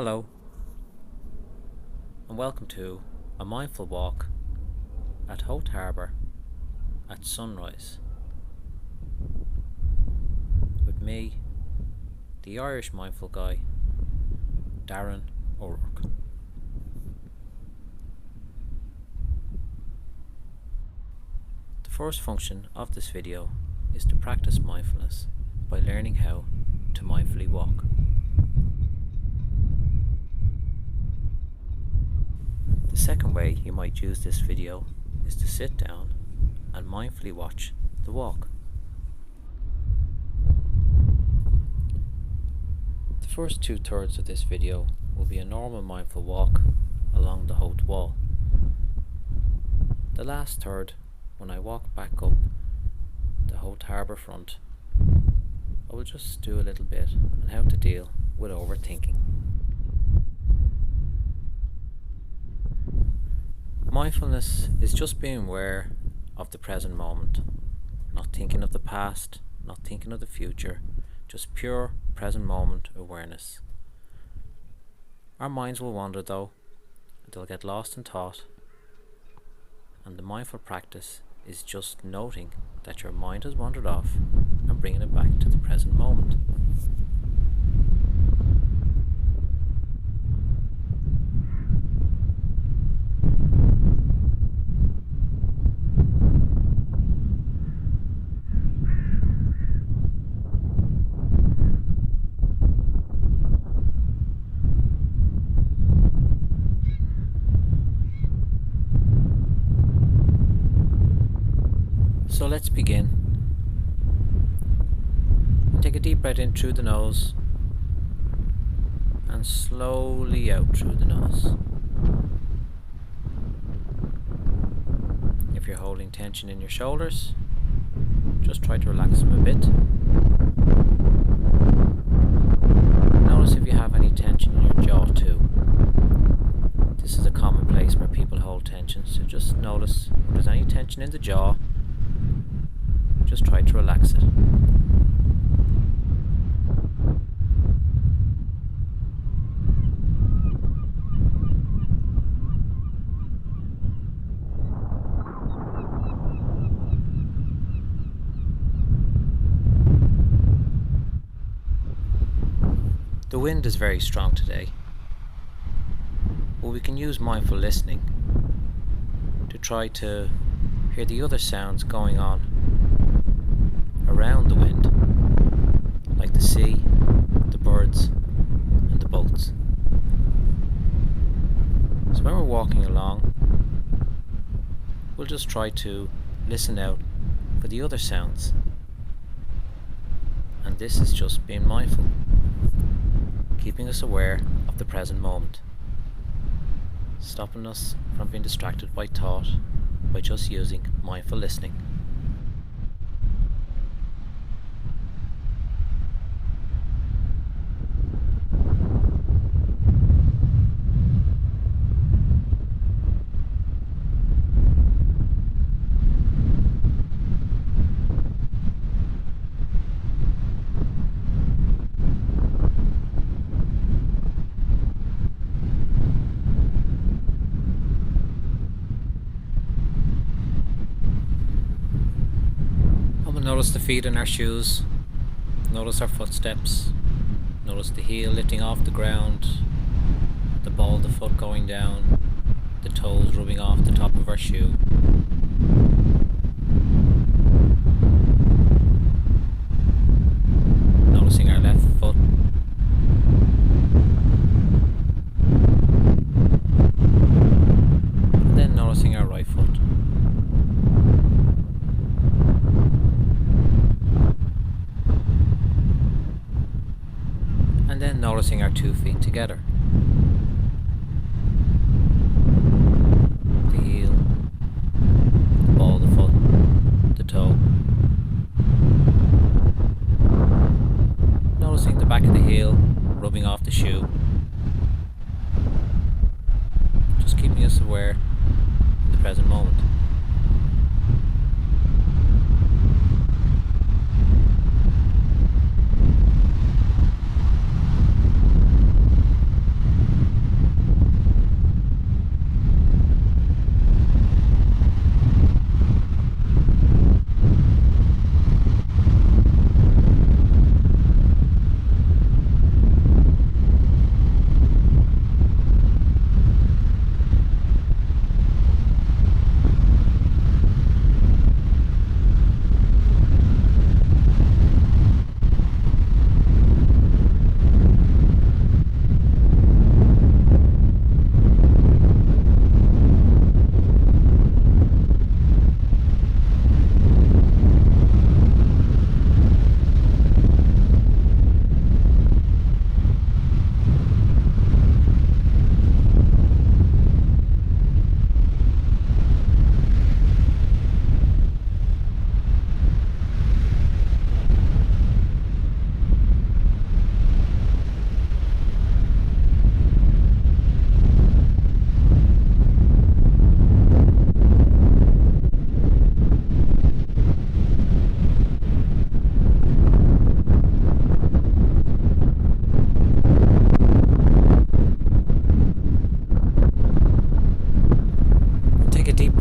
Hello, and welcome to a mindful walk at Howth Harbour at sunrise with me, the Irish mindful guy, Darren O'Rourke. The first function of this video is to practice mindfulness by learning how to mindfully walk. The second way you might use this video is to sit down and mindfully watch the walk. The first 2/3 of this video will be a normal mindful walk along the Howth wall. The last third, when I walk back up the Howth Harbour front, I will just do a little bit on how to deal with overthinking. Mindfulness is just being aware of the present moment, not thinking of the past, not thinking of the future, just pure present moment awareness. Our minds will wander though, and they'll get lost in thought, and the mindful practice is just noting that your mind has wandered off and bringing it back to the present moment. So let's begin. Take a deep breath in through the nose and slowly out through the nose. If you're holding tension in your shoulders, just try to relax them a bit. Notice if you have any tension in your jaw too. This is a common place where people hold tension, so just notice if there's any tension in the jaw. Just try to relax it. The wind is very strong today, but we can use mindful listening to try to hear the other sounds going on around the wind, like the sea, the birds and the boats. So when we're walking along, we'll just try to listen out for the other sounds, and this is just being mindful, keeping us aware of the present moment, stopping us from being distracted by thought by just using mindful listening. Notice the feet in our shoes, notice our footsteps, notice the heel lifting off the ground, the ball of the foot going down, the toes rubbing off the top of our shoe. Noticing our left foot. And then noticing our right foot. And then noticing our 2 feet together. The heel, the ball of the foot, the toe. Noticing the back of the heel rubbing off the shoe. Just keeping us aware in the present moment.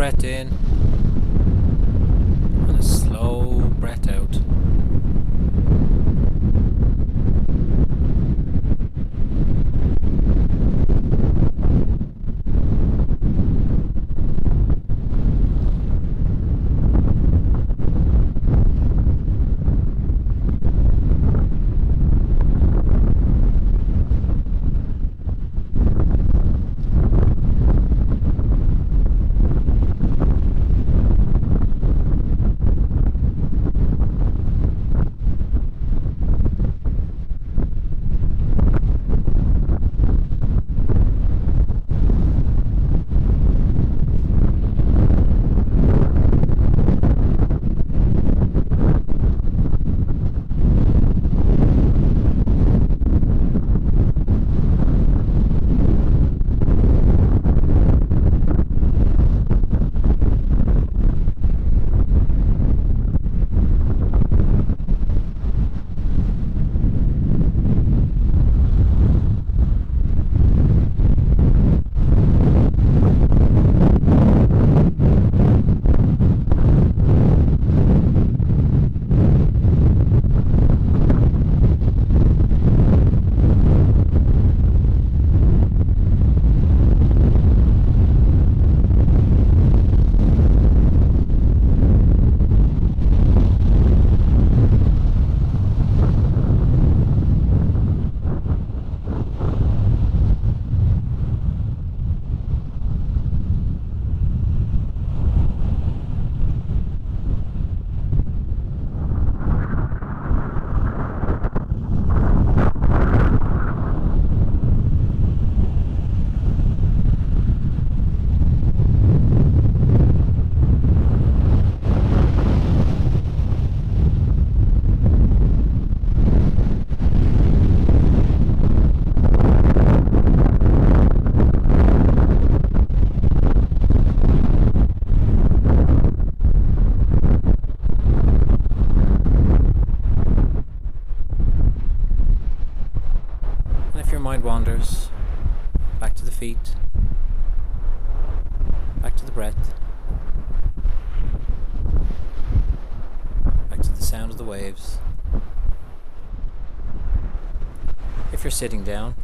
breath in and a slow breath out. And if your mind wanders, back to the feet, back to the breath, back to the sound of the waves. If you're sitting down,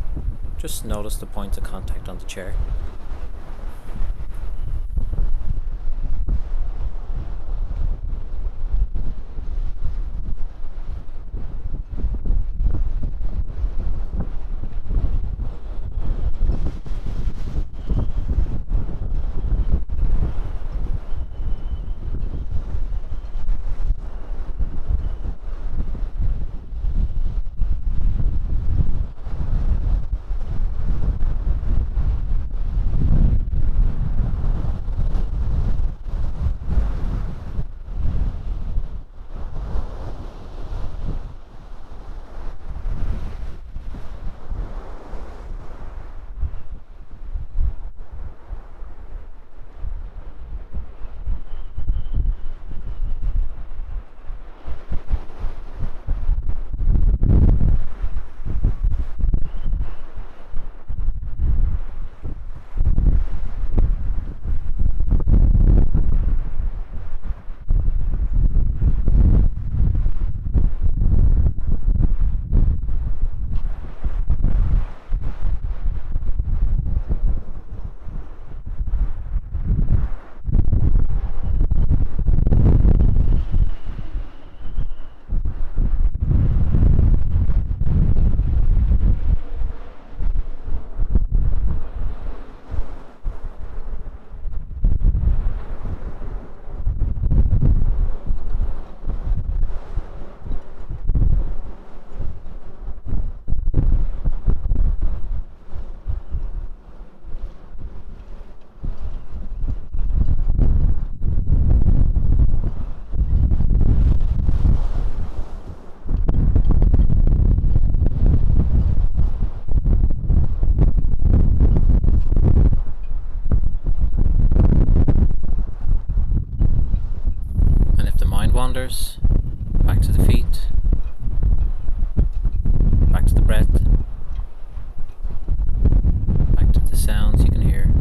just notice the points of contact on the chair. wanders, back to the feet, back to the breath, back to the sounds you can hear.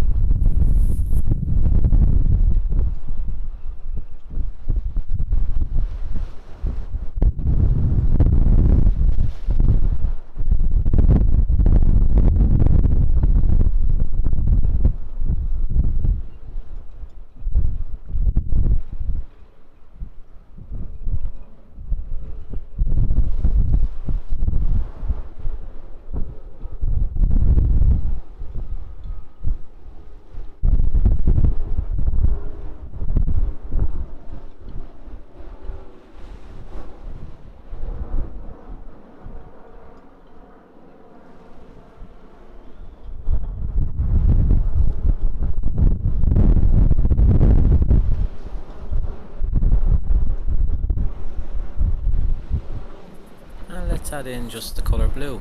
let's add in just the colour blue.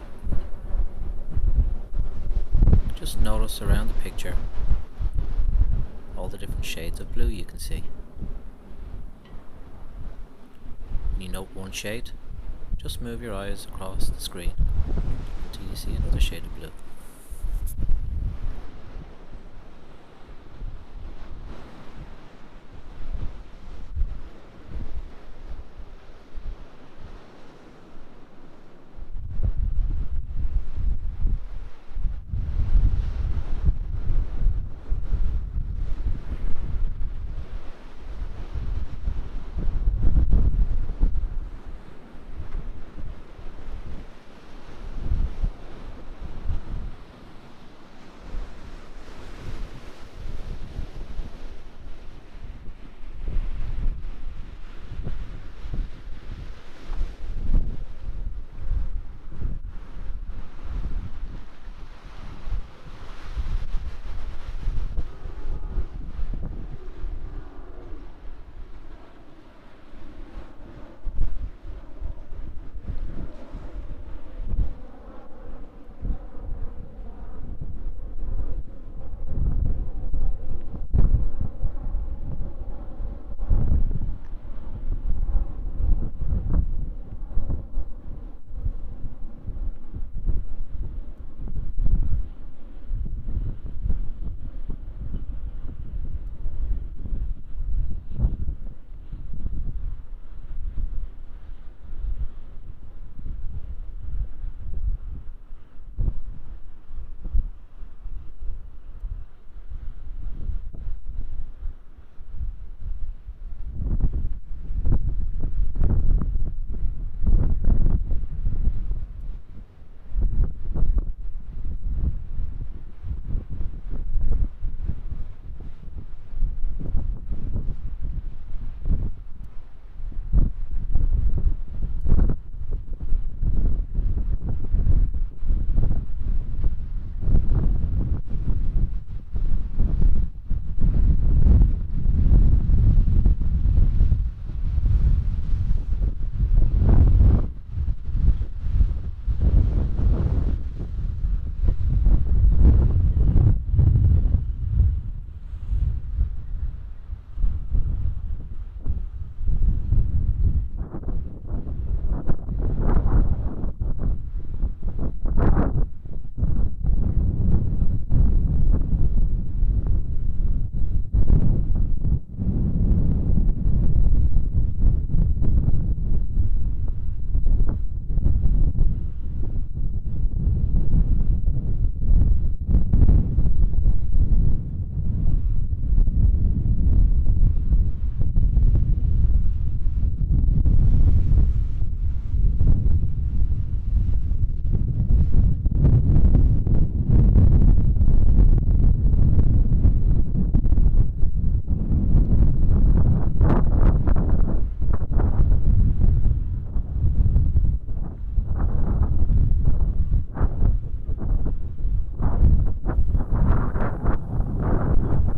Just notice around the picture all the different shades of blue you can see. When you note one shade, just move your eyes across the screen until you see another shade of blue.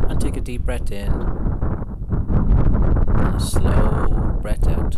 And take a deep breath in and a slow breath out.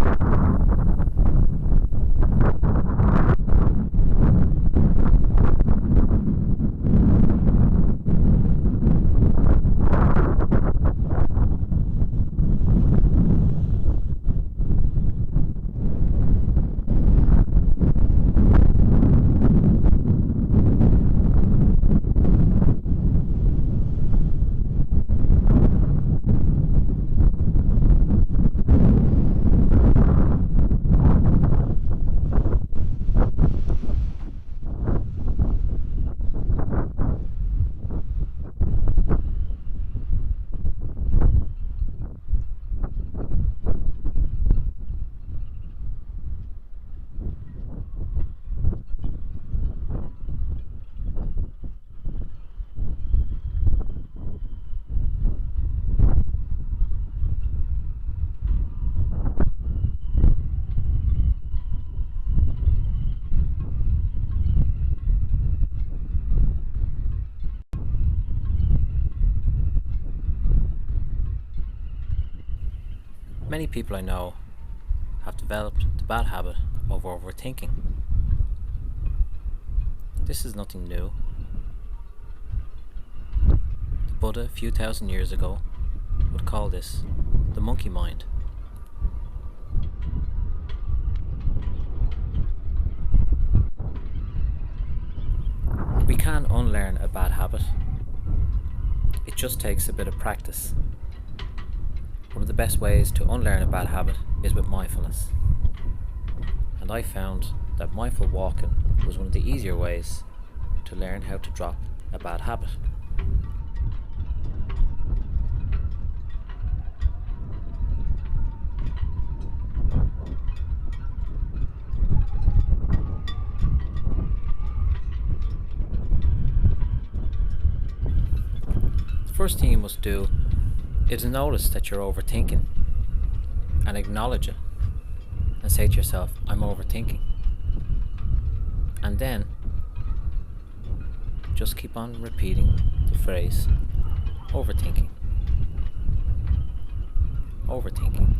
Many people I know have developed the bad habit of overthinking. This is nothing new. The Buddha, a few thousand years ago, would call this the monkey mind. We can unlearn a bad habit. It just takes a bit of practice. One of the best ways to unlearn a bad habit is with mindfulness. And I found that mindful walking was one of the easier ways to learn how to drop a bad habit. The first thing you must do is notice that you're overthinking and acknowledge it and say to yourself, I'm overthinking. And then just keep on repeating the phrase overthinking, overthinking,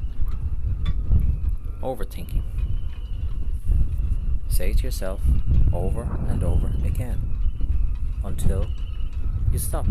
overthinking. Say it to yourself over and over again until you stop.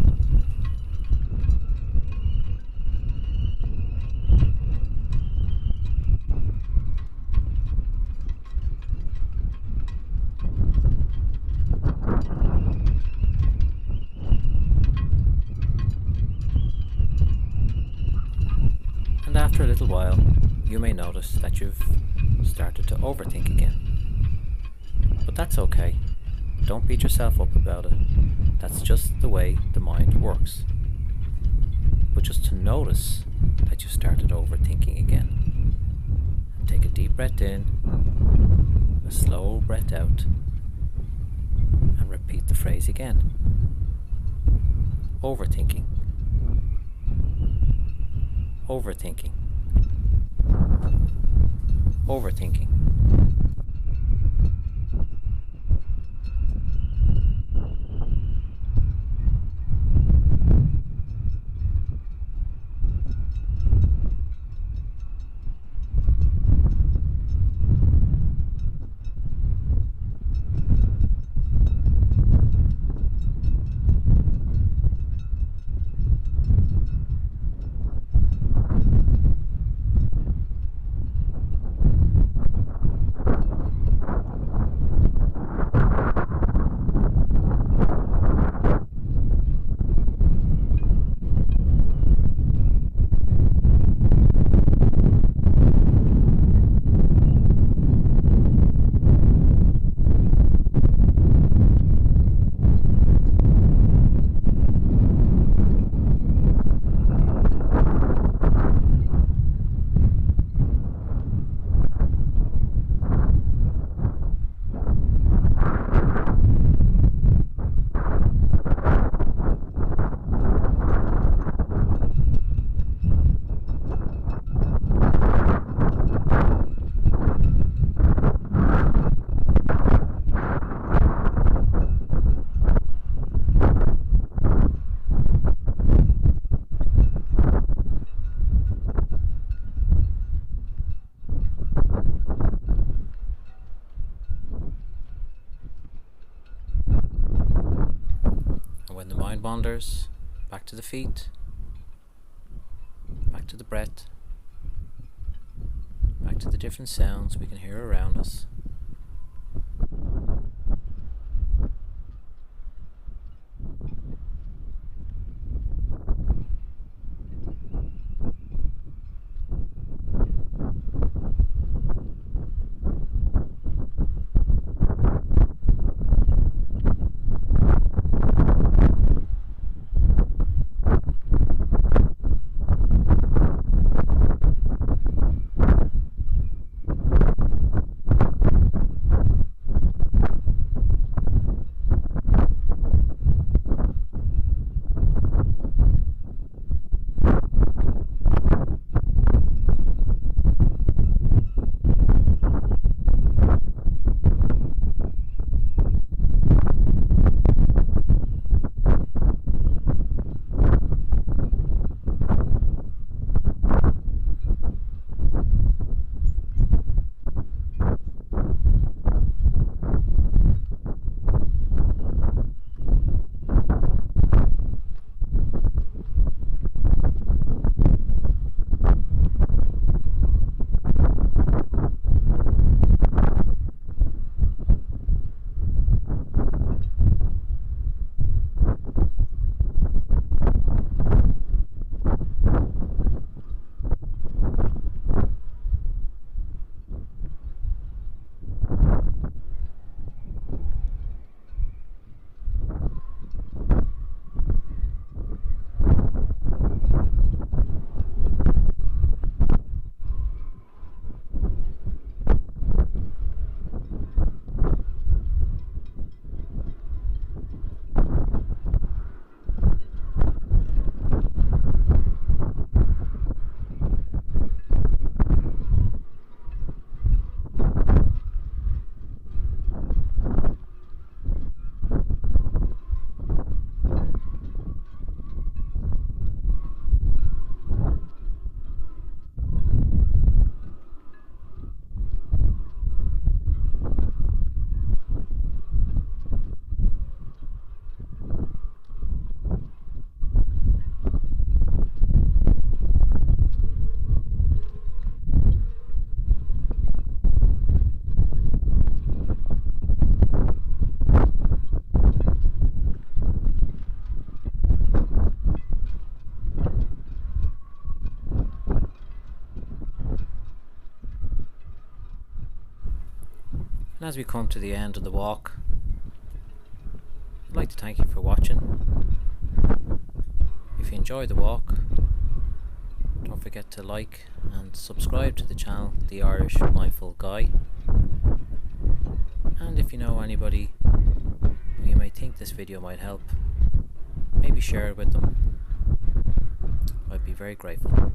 And after a little while, you may notice that you've started to overthink again. But that's okay. Don't beat yourself up about it. That's just the way the mind works. But just to notice that you started overthinking again. Take a deep breath in, a slow breath out, and repeat the phrase again. Overthinking. Overthinking. Overthinking. When the mind wanders, back to the feet, back to the breath, back to the different sounds we can hear around us. And as we come to the end of the walk, I'd like to thank you for watching. If you enjoyed the walk, don't forget to like and subscribe to the channel, The Irish Mindful Guy. And if you know anybody who you may think this video might help, maybe share it with them. I'd be very grateful.